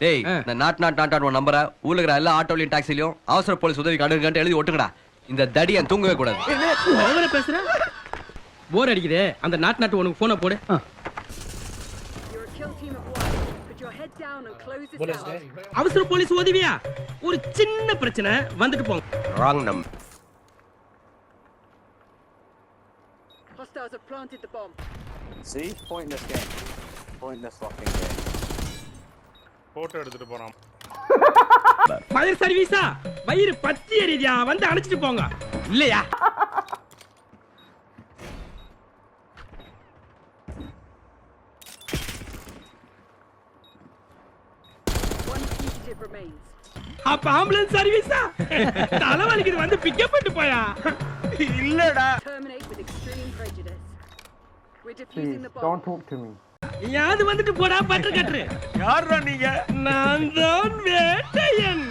டேய் நான் நாட் உன் நம்பரை ஊர்ல இருக்கிற எல்லா ஆட்டோலையும் டாக்ஸிலையும் அவசர போலீஸ் உதவி கண்டுங்கன்ட்டு எழுதி ஒட்டுங்கடா. இந்த தடியன் தூங்கவே கூடாது. ஓவரா பேசுற. போர் அடிக்குதே. அந்த நாட் உனக்கு போனை போடு. அவசர போலீஸ் உதவியா? ஒரு சின்ன பிரச்சனை, வந்துட்டு போங்க. Wrong number. Hostiles have planted the bomb. See? Pointless game. Pointless fucking game. Photo எடுத்துட்டு போறான். ஃபயர் சர்வீஸா? வயிறு பத்தி எரியுதா? வந்து அணைச்சிட்டு போங்க. இல்லையா? One fugitive remains. அப்ப ஆம்புலன்ஸ் சர்வீஸா? தலைவலிக்குது, வந்து பிக்கப் பண்ணிட்டு போயா. இல்லடா. Terminate with extreme prejudice. We're defusing the bomb. Don't talk to me. யாரு வந்துட்டு போடா பட்டர் கட்டரு. யாரா நீங்க? நான் தான் வேட்டையன்.